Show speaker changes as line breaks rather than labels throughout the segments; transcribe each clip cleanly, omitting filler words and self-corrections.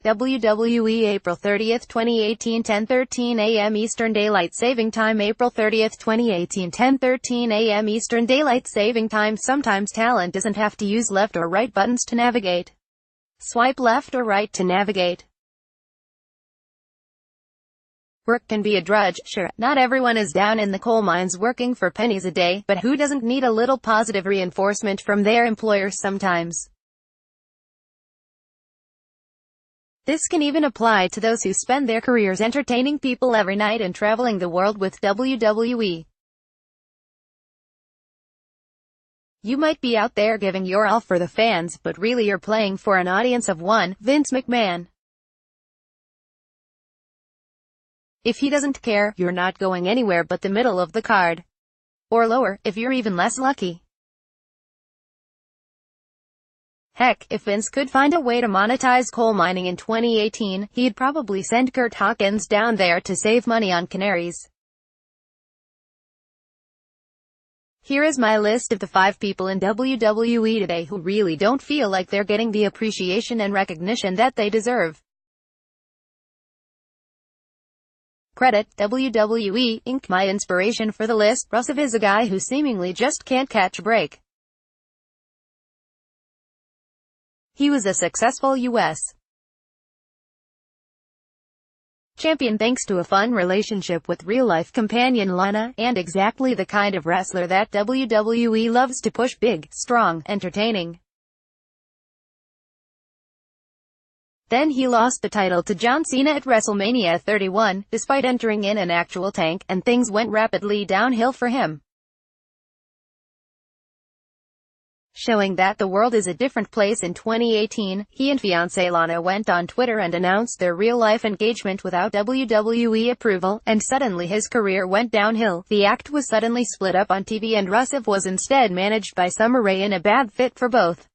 WWE April 30, 2018 10:13 a.m. Eastern Daylight Saving Time April 30, 2018 10:13 a.m. Eastern Daylight Saving Time. Sometimes talent doesn't have to use left or right buttons to navigate. Swipe left or right to navigate. Work can be a drudge, sure. Not everyone is down in the coal mines working for pennies a day, but who doesn't need a little positive reinforcement from their employers sometimes? This can even apply to those who spend their careers entertaining people every night and traveling the world with WWE. You might be out there giving your all for the fans, but really you're playing for an audience of one, Vince McMahon. If he doesn't care, you're not going anywhere but the middle of the card. Or lower, if you're even less lucky. Heck, if Vince could find a way to monetize coal mining in 2018, he'd probably send Curt Hawkins down there to save money on canaries. Here is my list of the 5 people in WWE today who really don't feel like they're getting the appreciation and recognition that they deserve. Credit, WWE, Inc. My inspiration for the list, Rusev is a guy who seemingly just can't catch a break. He was a successful U.S. champion thanks to a fun relationship with real-life companion Lana, and exactly the kind of wrestler that WWE loves to push: big, strong, entertaining. Then he lost the title to John Cena at WrestleMania 31, despite entering in an actual tank, and things went rapidly downhill for him. Showing that the world is a different place in 2018, he and fiancée Lana went on Twitter and announced their real-life engagement without WWE approval, and suddenly his career went downhill. The act was suddenly split up on TV and Rusev was instead managed by Summer Rae, in a bad fit for both.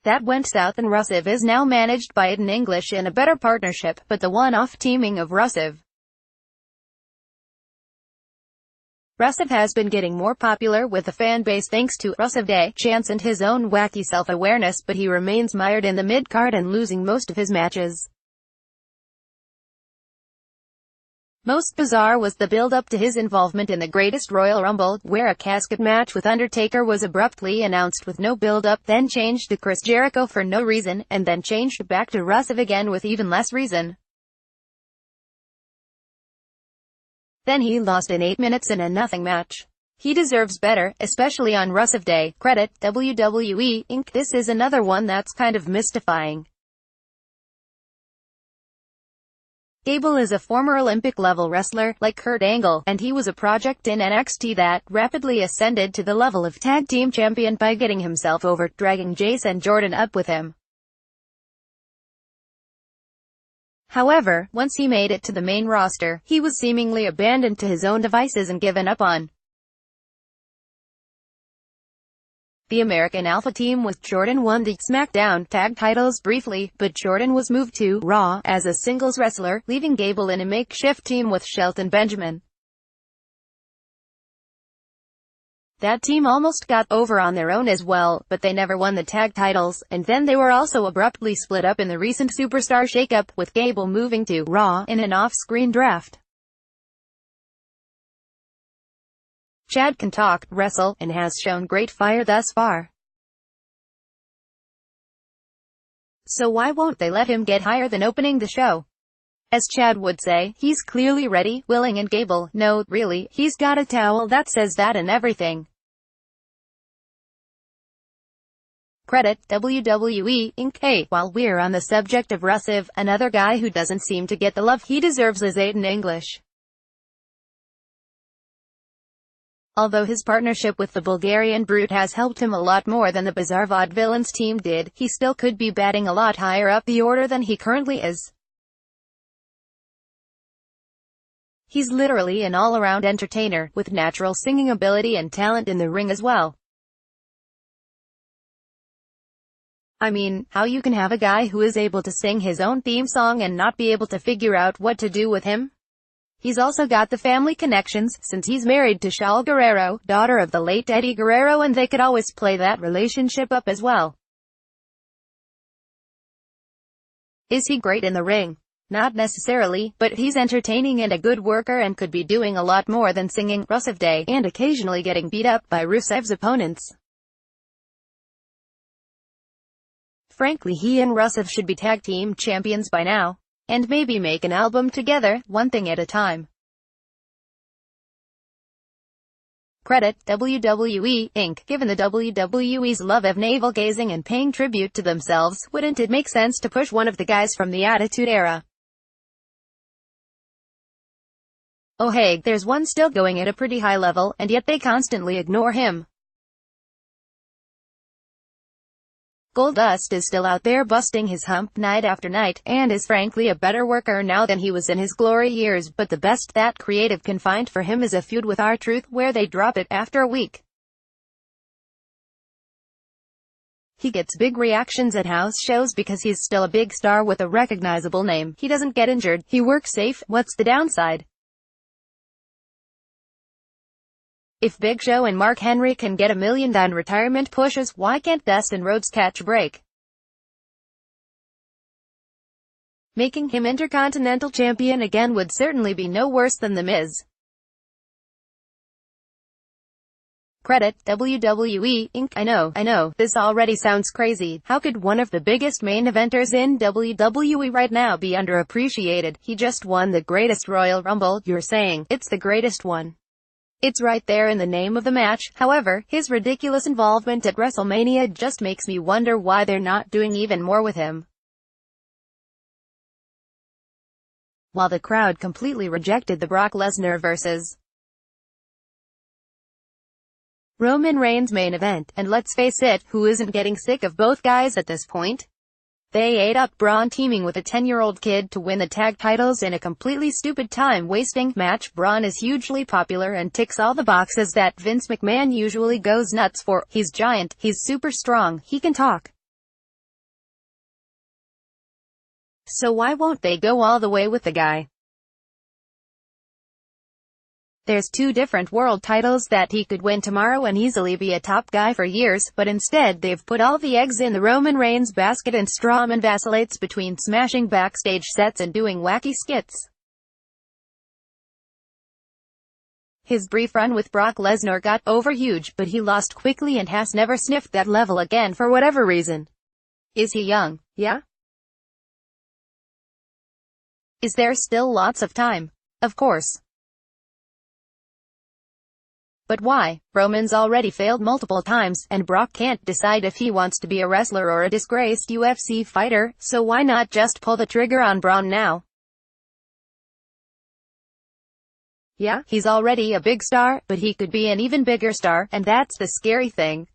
That went south and Rusev is now managed by Aiden English in a better partnership, but the one-off teaming of Rusev has been getting more popular with the fan base thanks to Rusev Day chants and his own wacky self-awareness, but he remains mired in the mid-card and losing most of his matches. Most bizarre was the build-up to his involvement in the Greatest Royal Rumble, where a casket match with Undertaker was abruptly announced with no build-up, then changed to Chris Jericho for no reason, and then changed back to Rusev again with even less reason. Then he lost in 8 minutes in a nothing match. He deserves better, especially on Rusev Day. Credit, WWE, Inc. This is another one that's kind of mystifying. Gable is a former Olympic-level wrestler, like Kurt Angle, and he was a project in NXT that rapidly ascended to the level of tag team champion by getting himself over, dragging Jace and Jordan up with him. However, once he made it to the main roster, he was seemingly abandoned to his own devices and given up on. The American Alpha team with Jordan won the SmackDown tag titles briefly, but Jordan was moved to Raw as a singles wrestler, leaving Gable in a makeshift team with Shelton Benjamin. That team almost got over on their own as well, but they never won the tag titles, and then they were also abruptly split up in the recent Superstar shakeup, with Gable moving to Raw in an off-screen draft. Chad can talk, wrestle, and has shown great fire thus far. So why won't they let him get higher than opening the show? As Chad would say, he's clearly ready, willing, and Gable, no, really, he's got a towel that says that and everything. Credit, WWE, Inc. Hey, while we're on the subject of Rusev, another guy who doesn't seem to get the love he deserves is Aiden English. Although his partnership with the Bulgarian Brute has helped him a lot more than the bizarre Vaudevillains team did, he still could be batting a lot higher up the order than he currently is. He's literally an all-around entertainer, with natural singing ability and talent in the ring as well. I mean, how you can have a guy who is able to sing his own theme song and not be able to figure out what to do with him? He's also got the family connections, since he's married to Shaul Guerrero, daughter of the late Eddie Guerrero, and they could always play that relationship up as well. Is he great in the ring? Not necessarily, but he's entertaining and a good worker and could be doing a lot more than singing Rusev Day and occasionally getting beat up by Rusev's opponents. Frankly, he and Rusev should be tag team champions by now. And maybe make an album together, one thing at a time. Credit, WWE, Inc. Given the WWE's love of navel-gazing and paying tribute to themselves, wouldn't it make sense to push one of the guys from the Attitude Era? Oh hey, there's one still going at a pretty high level, and yet they constantly ignore him. Goldust is still out there busting his hump night after night, and is frankly a better worker now than he was in his glory years, but the best that creative can find for him is a feud with R-Truth where they drop it after a week. He gets big reactions at house shows because he's still a big star with a recognizable name. He doesn't get injured, he works safe. What's the downside? If Big Show and Mark Henry can get $1 million on retirement pushes, why can't Dustin Rhodes catch a break? Making him Intercontinental Champion again would certainly be no worse than The Miz. Credit, WWE, Inc. I know, this already sounds crazy. How could one of the biggest main eventers in WWE right now be underappreciated? He just won the greatest Royal Rumble. You're saying it's the greatest one. It's right there in the name of the match. However, his ridiculous involvement at WrestleMania just makes me wonder why they're not doing even more with him. While the crowd completely rejected the Brock Lesnar vs. Roman Reigns main event, and let's face it, who isn't getting sick of both guys at this point? They ate up Braun teaming with a 10-year-old kid to win the tag titles in a completely stupid time-wasting match. Braun is hugely popular and ticks all the boxes that Vince McMahon usually goes nuts for. He's giant, he's super strong, he can talk. So why won't they go all the way with the guy? There's 2 different world titles that he could win tomorrow and easily be a top guy for years, but instead they've put all the eggs in the Roman Reigns basket and Strowman vacillates between smashing backstage sets and doing wacky skits. His brief run with Brock Lesnar got over huge, but he lost quickly and has never sniffed that level again for whatever reason. Is he young? Yeah? Is there still lots of time? Of course. But why? Roman's already failed multiple times, and Brock can't decide if he wants to be a wrestler or a disgraced UFC fighter, so why not just pull the trigger on Braun now? Yeah, he's already a big star, but he could be an even bigger star, and that's the scary thing.